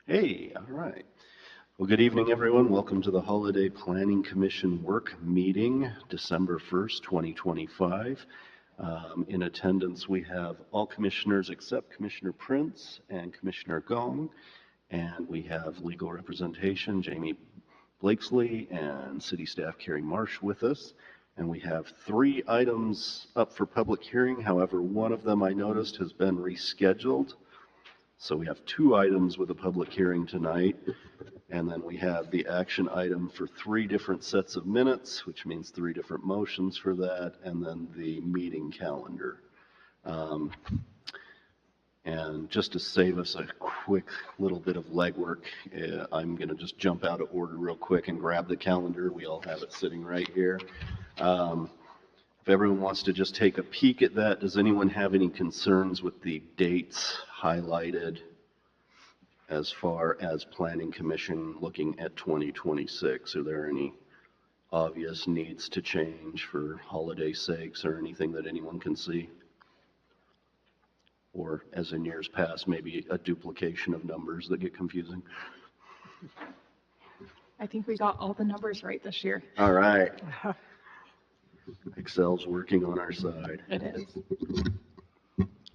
Hey, all right. Well, good evening, everyone. Welcome to the Holiday Planning Commission work meeting, December 1st, 2025. In attendance, we have all commissioners except Commissioner Prince and Commissioner Gong, and we have legal representation, Jamie Blakesley, and City Staff Carrie Marsh with us. And we have 3 items up for public hearing. However, one of them I noticed has been rescheduled. So we have 2 items with a public hearing tonight, and then we have the action item for 3 different sets of minutes, which means 3 different motions for that, and then the meeting calendar. And just to save us a quick little bit of legwork, I'm going to just jump out of order real quick and grab the calendar. We all have it sitting right here. If everyone wants to just take a peek at that, does anyone have any concerns with the dates highlighted as far as Planning Commission looking at 2026? Are there any obvious needs to change for holiday sakes or anything that anyone can see? Or as in years past, maybe a duplication of numbers that get confusing? I think we got all the numbers right this year. All right. Excel's working on our side. It is.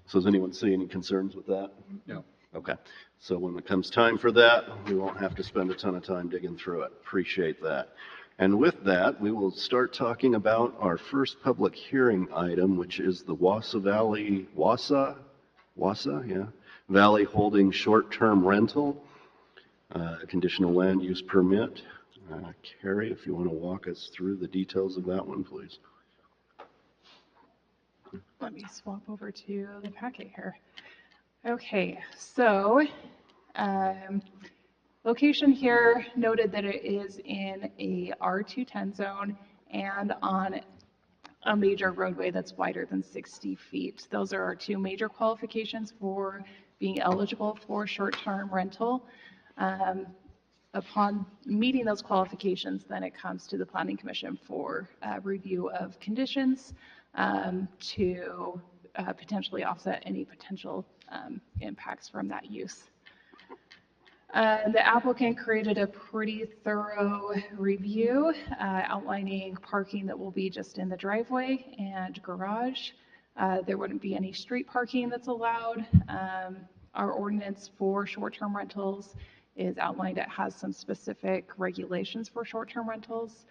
So does anyone see any concerns with that? No. Okay. So when it comes time for that, we won't have to spend a ton of time digging through it. Appreciate that. And with that, we will start talking about our first public hearing item, which is the Wassa Valley Holding Short-Term Rental, Conditional Land Use Permit. Carrie, if you want to walk us through the details of that one, please. Let me swap over to the packet here. Okay, so location here noted that it is in a R210 zone and on a major roadway that's wider than 60 feet. Those are our 2 major qualifications for being eligible for short-term rental. Upon meeting those qualifications, then it comes to the Planning Commission for review of conditions to potentially offset any potential impacts from that use. The applicant created a pretty thorough review outlining parking that will be just in the driveway and garage. There wouldn't be any street parking that's allowed. Our ordinance for short-term rentals is outlined. It has some specific regulations for short-term rentals.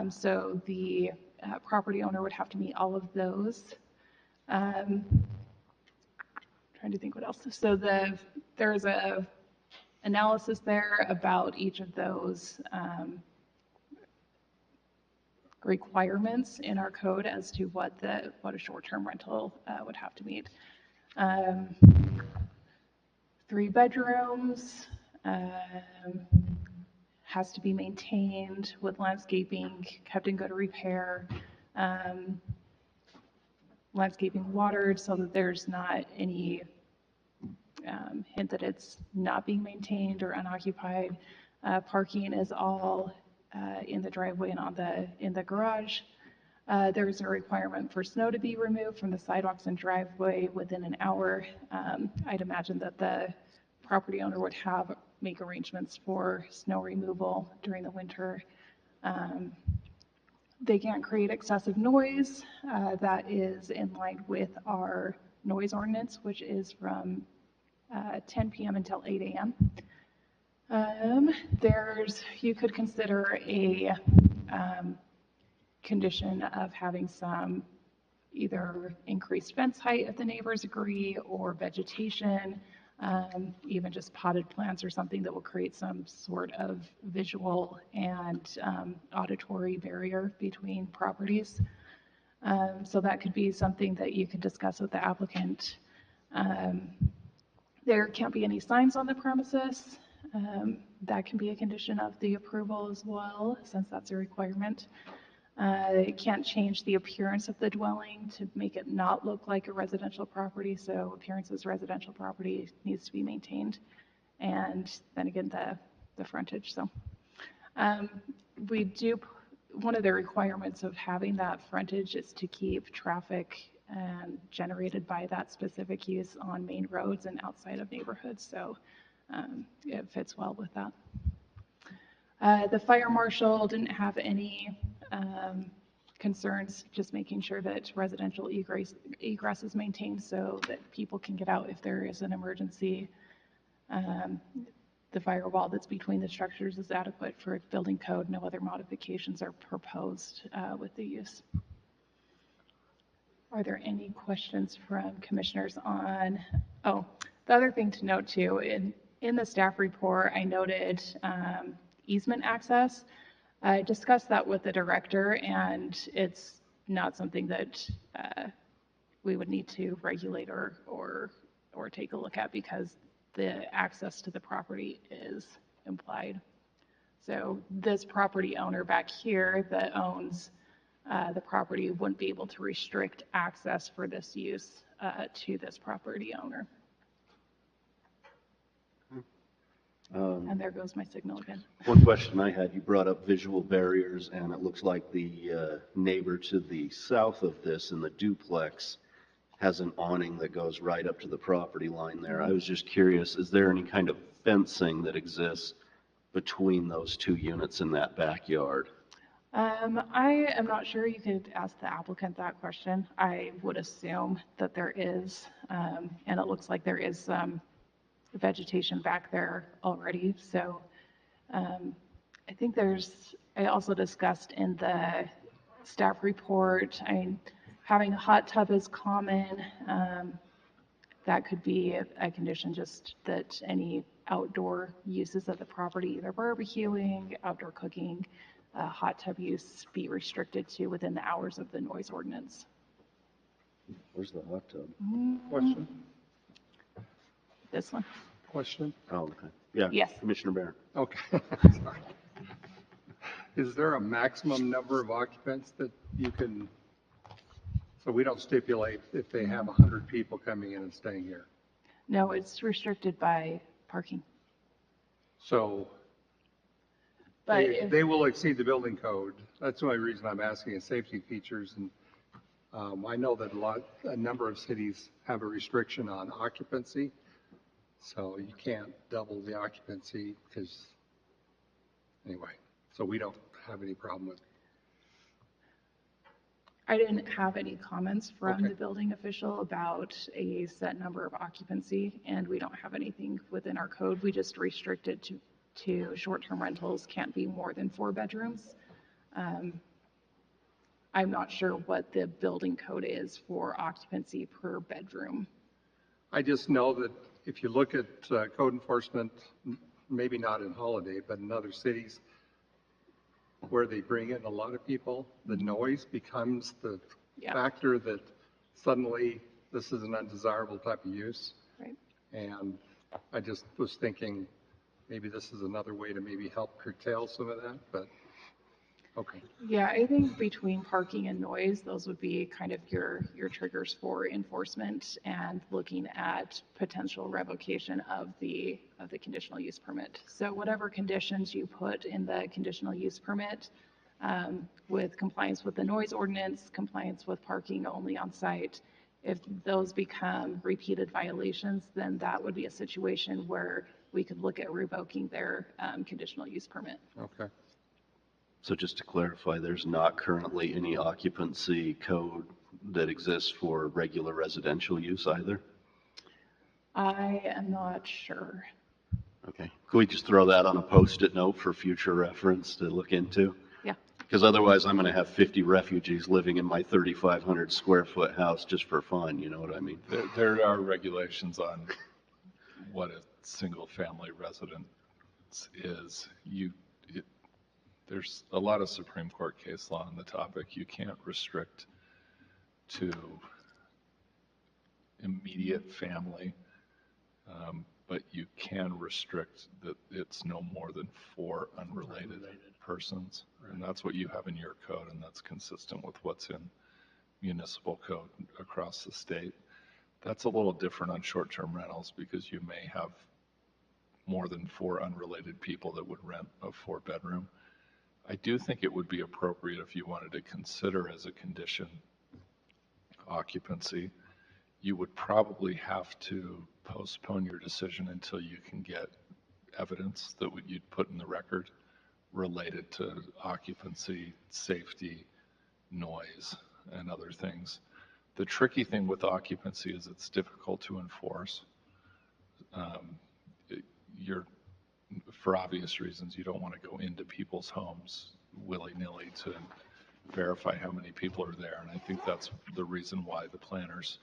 So the property owner would have to meet all of those. Trying to think what else. So there's a analysis there about each of those requirements in our code as to what a short-term rental would have to meet. 3 bedrooms, has to be maintained with landscaping, kept in good repair, landscaping watered so that there's not any hint that it's not being maintained or unoccupied. Parking is all in the driveway and in the garage. There's a requirement for snow to be removed from the sidewalks and driveway within an hour. I'd imagine that the property owner would make arrangements for snow removal during the winter. They can't create excessive noise. That is in line with our noise ordinance, which is from 10 p.m. until 8 a.m. You could consider a condition of having some either increased fence height if the neighbors agree, or vegetation, even just potted plants or something that will create some sort of visual and auditory barrier between properties. So that could be something that you could discuss with the applicant. There can't be any signs on the premises. That can be a condition of the approval as well, since that's a requirement. It can't change the appearance of the dwelling to make it not look like a residential property. So appearance as residential property needs to be maintained. And then again, the frontage. So one of the requirements of having that frontage is to keep traffic generated by that specific use on main roads and outside of neighborhoods. So it fits well with that. The fire marshal didn't have any concerns, just making sure that residential egress is maintained so that people can get out if there is an emergency. The firewall that's between the structures is adequate for building code. No other modifications are proposed with the use. Are there any questions from commissioners on, oh, the other thing to note too, in the staff report, I noted easement access. I discussed that with the director, and it's not something that we would need to regulate or take a look at because the access to the property is implied. So this property owner back here that owns the property wouldn't be able to restrict access for this use to this property owner. And there goes my signal again. One question I had, you brought up visual barriers, and it looks like the neighbor to the south of this in the duplex has an awning that goes right up to the property line there. I was just curious, is there any kind of fencing that exists between those two units in that backyard? I am not sure. You could ask the applicant that question. I would assume that there is, and it looks like there is some vegetation back there already. So I think I also discussed in the staff report, having a hot tub is common. That could be a condition, just that any outdoor uses of the property, either barbecuing, outdoor cooking, hot tub use be restricted to within the hours of the noise ordinance. Where's the hot tub? Question? This one. Question? Oh, okay. Yeah. Yes. Commissioner Barron. Okay. Sorry. Is there a maximum number of occupants that you can, so we don't stipulate if they have 100 people coming in and staying here? No, it's restricted by parking. So But they will exceed the building code. That's the only reason I'm asking is safety features. And I know that a number of cities have a restriction on occupancy. So you can't double the occupancy because, anyway, so we don't have any problem with. I didn't have any comments from Okay. the building official about a set number of occupancy, and we don't have anything within our code. We just restrict it to short-term rentals can't be more than 4 bedrooms. I'm not sure what the building code is for occupancy per bedroom. I just know that if you look at code enforcement, maybe not in Holladay, but in other cities where they bring in a lot of people, the noise becomes the factor that suddenly this is an undesirable type of use. Right. And I just was thinking maybe this is another way to maybe help curtail some of that, but okay. Yeah, I think between parking and noise, those would be kind of your triggers for enforcement and looking at potential revocation of the conditional use permit. So whatever conditions you put in the conditional use permit, with compliance with the noise ordinance, compliance with parking only on site, if those become repeated violations, then that would be a situation where we could look at revoking their conditional use permit. Okay. So just to clarify, there's not currently any occupancy code that exists for regular residential use either? I am not sure. Okay. Could we just throw that on a Post-it note for future reference to look into? Yeah. Because otherwise I'm going to have 50 refugees living in my 3,500 square foot house just for fun, you know what I mean? There are regulations on what a single family residence is. There's a lot of Supreme Court case law on the topic. You can't restrict to immediate family, but you can restrict that it's no more than 4 unrelated persons. And that's what you have in your code, and that's consistent with what's in municipal code across the state. That's a little different on short-term rentals because you may have more than 4 unrelated people that would rent a 4-bedroom. I do think it would be appropriate if you wanted to consider as a condition occupancy. You would probably have to postpone your decision until you can get evidence that you'd put in the record related to occupancy, safety, noise, and other things. The tricky thing with occupancy is it's difficult to enforce. For obvious reasons, you don't want to go into people's homes willy-nilly to verify how many people are there. And I think that's the reason why the planners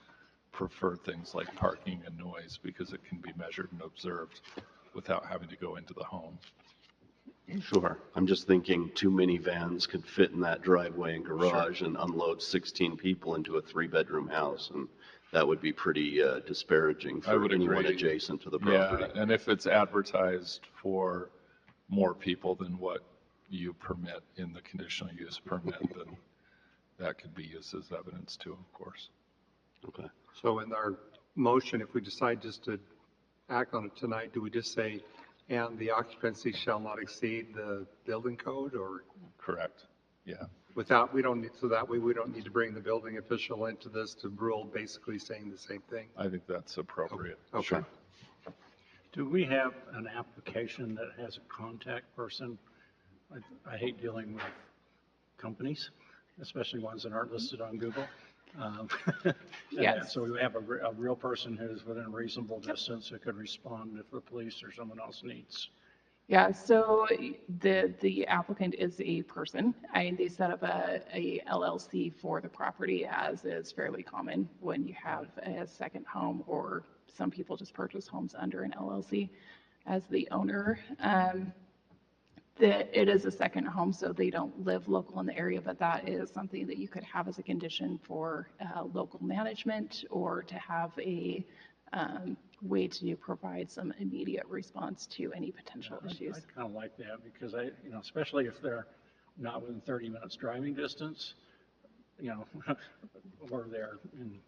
prefer things like parking and noise, because it can be measured and observed without having to go into the home. Sure. I'm just thinking too many vans could fit in that driveway and garage and unload 16 people into a 3-bedroom house, and that would be pretty disparaging I for would anyone agree. adjacent to the property. Yeah, and if it's advertised for more people than what you permit in the conditional use permit, then that could be used as evidence too, of course. Okay. So in our motion, if we decide just to act on it tonight, do we just say, and the occupancy shall not exceed the building code, or Correct, yeah. without, we don't need, so that way we don't need to bring the building official into this to rule basically saying the same thing? I think that's appropriate. Okay. Do we have an application that has a contact person? I hate dealing with companies, especially ones that aren't listed on Google. Yes. So we have a real person who's within a reasonable distance who could respond if the police or someone else needs. Yeah, so the applicant is a person, and they set up a LLC for the property, as is fairly common when you have a second home, or some people just purchase homes under an LLC as the owner. It is a second home, so they don't live local in the area, but that is something that you could have as a condition for local management, or to have a way to provide some immediate response to any potential issues. I'd kind of like that, because especially if they're not within 30 minutes driving distance, or they're in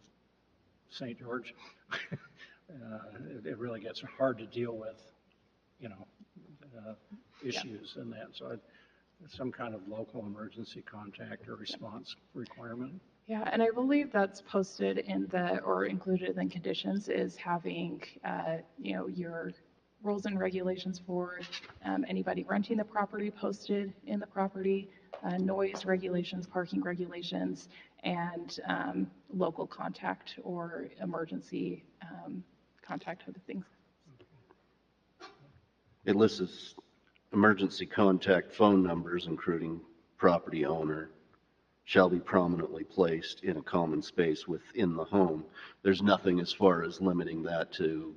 St. George, it really gets hard to deal with, issues and that. So some kind of local emergency contact or response requirement. Yeah, and I believe that's posted in or included in conditions, is having, your rules and regulations for anybody renting the property posted in the property, noise regulations, parking regulations, and local contact or emergency contact type of things. It lists emergency contact phone numbers, including property owner, shall be prominently placed in a common space within the home. There's nothing as far as limiting that to,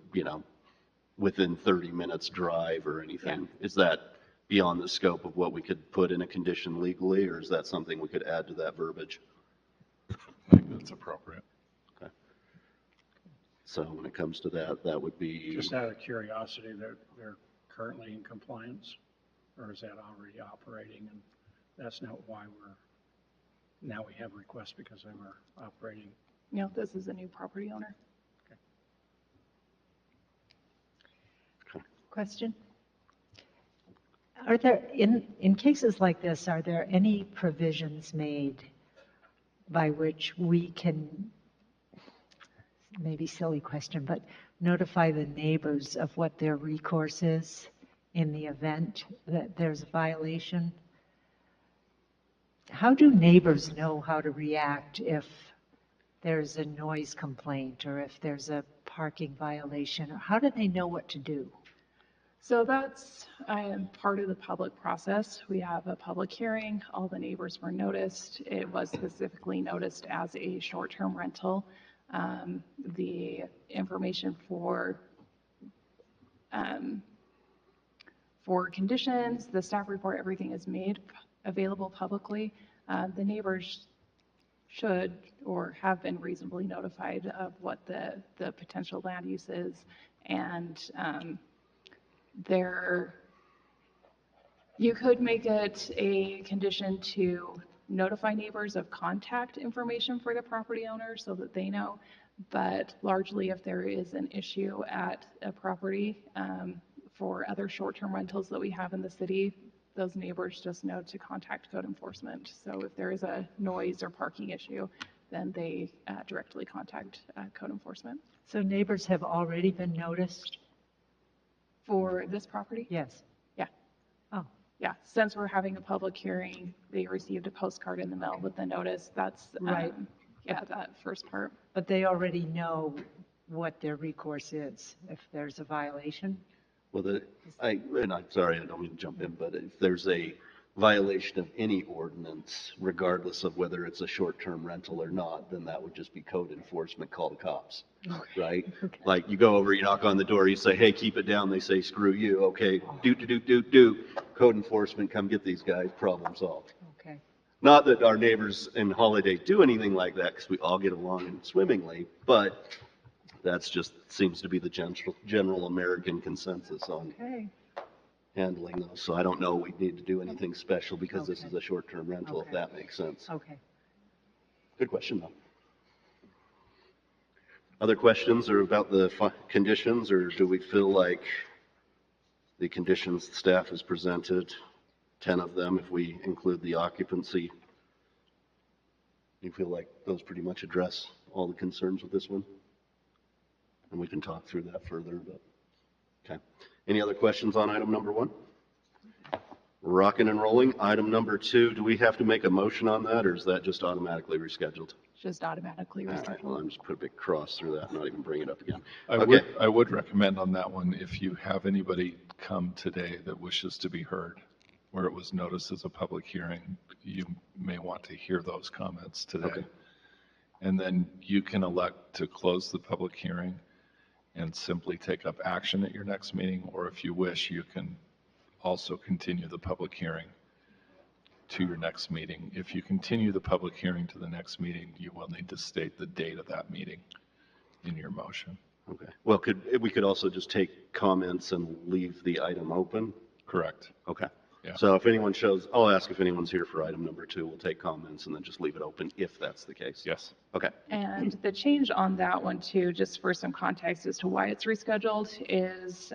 within 30 minutes drive or anything. Yeah. Is that beyond the scope of what we could put in a condition legally, or is that something we could add to that verbiage? I think that's appropriate. Okay. So when it comes to that, that would be, Just out of curiosity, they're currently in compliance, or is that already operating? And that's not why now we have requests, because they were operating. This is a new property owner. okay. Question? Are there, in cases like this, are there any provisions made by which we can, maybe silly question, but notify the neighbors of what their recourse is in the event that there's a violation? How do neighbors know how to react if there's a noise complaint, or if there's a parking violation? Or how do they know what to do? So that's part of the public process. We have a public hearing. All the neighbors were noticed. It was specifically noticed as a short-term rental. The information for conditions, the staff report, everything is made available publicly. The neighbors should or have been reasonably notified of what the potential land use is, and you could make it a condition to notify neighbors of contact information for the property owner so that they know. But largely, if there is an issue at a property for other short-term rentals that we have in the city, those neighbors just know to contact code enforcement. So if there is a noise or parking issue, then they directly contact code enforcement. So neighbors have already been noticed? For this property? Yes. Yeah, Oh, yeah. Since we're having a public hearing, they received a postcard in the mail with the notice. That's, Right. yeah, that first part. but they already know what their recourse is if there's a violation? Well, and I'm sorry, I don't mean to jump in, but if there's a violation of any ordinance, regardless of whether it's a short-term rental or not, then that would just be code enforcement, call the cops, right? Okay. Like you go over, you knock on the door, you say, hey, keep it down, they say, screw you, okay, do, code enforcement, come get these guys, problem solved. Okay. Not that our neighbors in Holladay do anything like that, because we all get along and swimmingly, but that's just, seems to be the general American consensus on Okay. handling those. So I don't know we need to do anything special because this is Okay. a short-term rental, if Okay. that makes sense. Okay. Good question, though. Other questions are about the conditions, or do we feel like the conditions the staff has presented, 10 of them, if we include the occupancy, you feel like those pretty much address all the concerns with this one? And we can talk through that further, but, okay. Any other questions on item number 1? Rocking and rolling. Item number 2, do we have to make a motion on that, or is that just automatically rescheduled? Just automatically All right, well, rescheduled. I'm just put a big cross through that, not even bring it up again. I Okay. would recommend on that one, if you have anybody come today that wishes to be heard, where it was noticed as a public hearing, you may want to hear those comments today. Okay. And then you can elect to close the public hearing and simply take up action at your next meeting, or if you wish, you can also continue the public hearing to your next meeting. If you continue the public hearing to the next meeting, you will need to state the date of that meeting in your motion. Okay. Well, we could also just take comments and leave the item open? Correct. Okay. Yeah. So if anyone shows, I'll ask if anyone's here for item number 2. We'll take comments and then just leave it open if that's the case. Yes. Okay. And the change on that one too, just for some context as to why it's rescheduled, is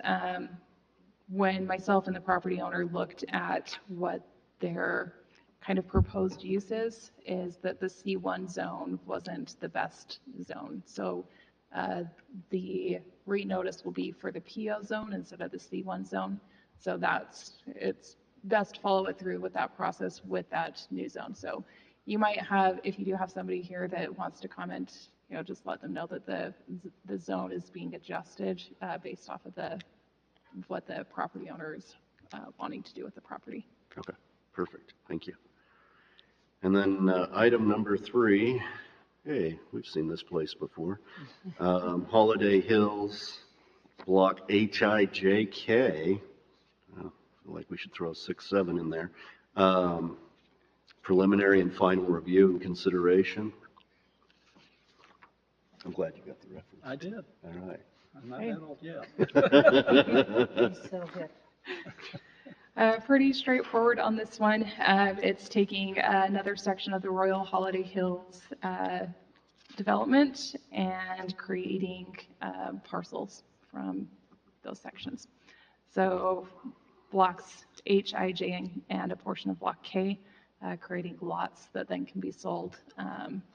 when myself and the property owner looked at what their kind of proposed use is that the C1 zone wasn't the best zone. So the renotice will be for the PO zone instead of the C1 zone. So it's best to follow it through with that process with that new zone. So you might have, if you do have somebody here that wants to comment, just let them know that the zone is being adjusted based off of what the property owner is wanting to do with the property. Okay. Perfect. Thank you. And then item number 3, hey, we've seen this place before. Holladay Hills, block HIJK. I feel like we should throw 6, 7 in there. Preliminary and final review and consideration. I'm glad you got the reference. I did. All right. I'm not Hey. that old yet. So good. Pretty straightforward on this one. It's taking another section of the Royal Holladay Hills development and creating parcels from those sections. So blocks H, I, J, and a portion of block K, creating lots that then can be sold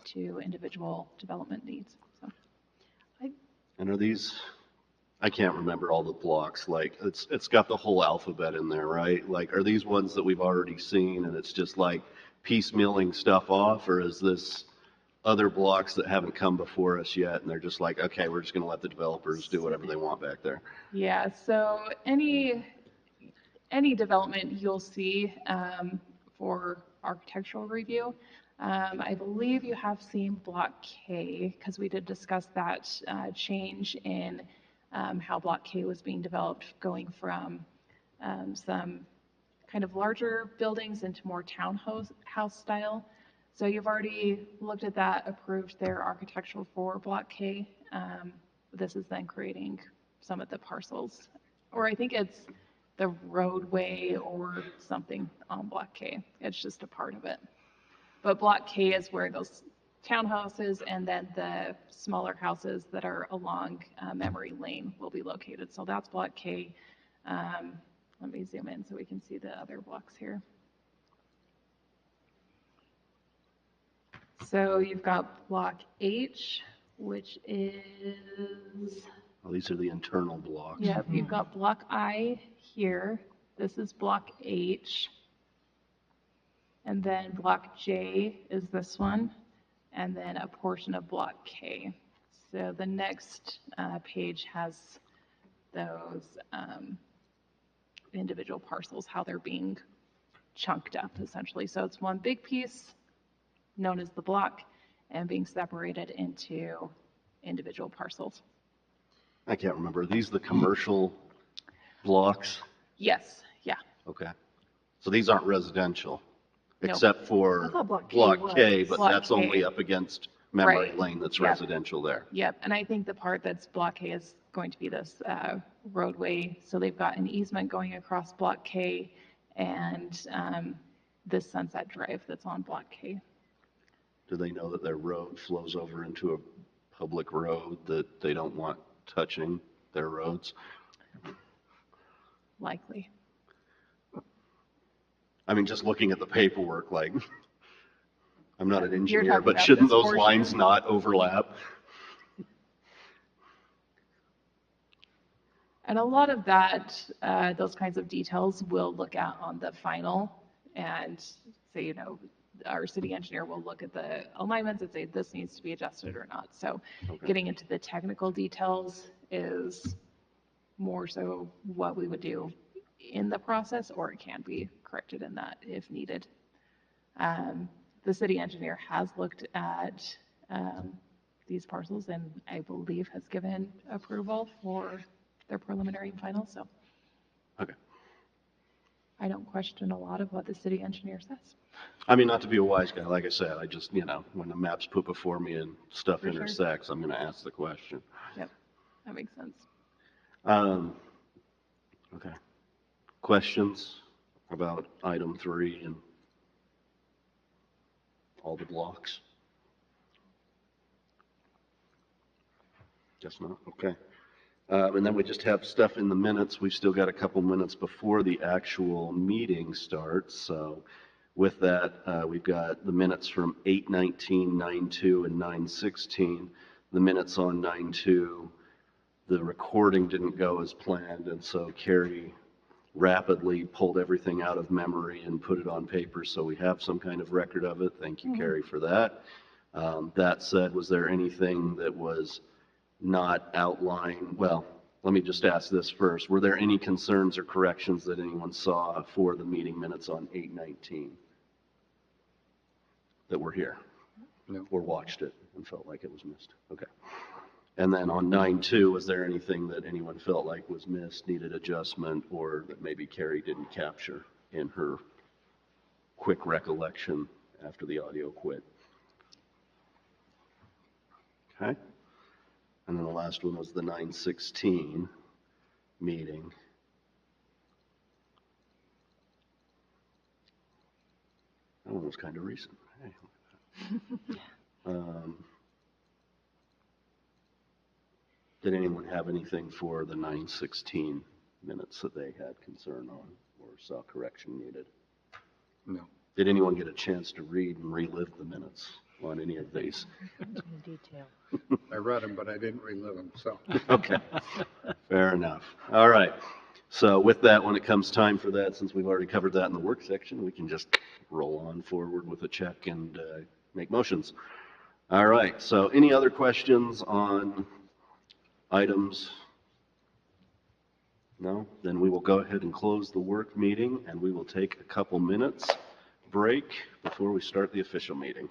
to individual development needs. So. And are these, I can't remember all the blocks, like it's got the whole alphabet in there, right? Like, are these ones that we've already seen and it's just like piecemealing stuff off, or is this other blocks that haven't come before us yet and they're just like, okay, we're just going to let the developers do whatever they want back there? Yeah, so any development you'll see for architectural review, I believe you have seen block K, because we did discuss that change in how block K was being developed, going from some kind of larger buildings into more townhouse style. So you've already looked at that, approved their architectural for block K. This is then creating some of the parcels, or I think it's the roadway or something on block K. It's just a part of it. But block K is where those townhouses and then the smaller houses that are along Memory Lane will be located. So that's block K. Let me zoom in so we can see the other blocks here. So you've got block H, which is Well, these are the internal blocks. Yep, you've got block I here. This is block H. And then block J is this one. And then a portion of block K. So the next page has those individual parcels, how they're being chunked up essentially. So it's one big piece known as the block and being separated into individual parcels. I can't remember. Are these the commercial blocks? Yes, yeah. Okay. So these aren't residential, No. except I for thought block K block K, was. but Block that's K. only up against Memory Right. Lane that's Yep. residential there. Yep, and I think the part that's block K is going to be this roadway. So they've got an easement going across block K and this Sunset Drive that's on block K. Do they know that their road flows over into a public road that they don't want touching their roads? Likely. I mean, just looking at the paperwork, like, I'm not an You're engineer, talking but about shouldn't this those portion? lines not overlap? And a lot of that, those kinds of details we'll look at on the final and say, you know, our city engineer will look at the alignments and say this needs to be adjusted or not. So Okay. getting into the technical details is more so what we would do in the process, or it can be corrected in that if needed. The city engineer has looked at these parcels and I believe has given approval for their preliminary and final, so Okay. I don't question a lot of what the city engineer says. I mean, not to be a wise guy, like I said, I just, you know, when the map's put before me and stuff For sure. intersects, I'm going to ask the question. Yep, that makes sense. Okay. Questions about item 3 and all the blocks? Guess not. Okay. And then we just have stuff in the minutes. We've still got a couple minutes before the actual meeting starts. So with that, we've got the minutes from 8:19, 9:2, and 9:16. The minutes on 9:2, the recording didn't go as planned, and so Carrie rapidly pulled everything out of memory and put it on paper so we have some kind of record of it. Thank you, Carrie, for that. That said, was there anything that was not outlined? Well, let me just ask this first. Were there any concerns or corrections that anyone saw for the meeting minutes on 8:19 that were here? No. Or watched it and felt like it was missed? Okay. And then on 9:2, was there anything that anyone felt like was missed, needed adjustment, or that maybe Carrie didn't capture in her quick recollection after the audio quit? Okay. And then the last one was the 9:16 meeting. That one was kind of recent. Hey. Did anyone have anything for the 9:16 minutes that they had concern on or saw correction needed? No. Did anyone get a chance to read and relive the minutes on any of these? In detail. I read them, but I didn't relive them, so. Okay, fair enough. All right. So with that, when it comes time for that, since we've already covered that in the work section, we can just roll on forward with a check and make motions. All right. So any other questions on items? No? Then we will go ahead and close the work meeting, and we will take a couple minutes break before we start the official meeting.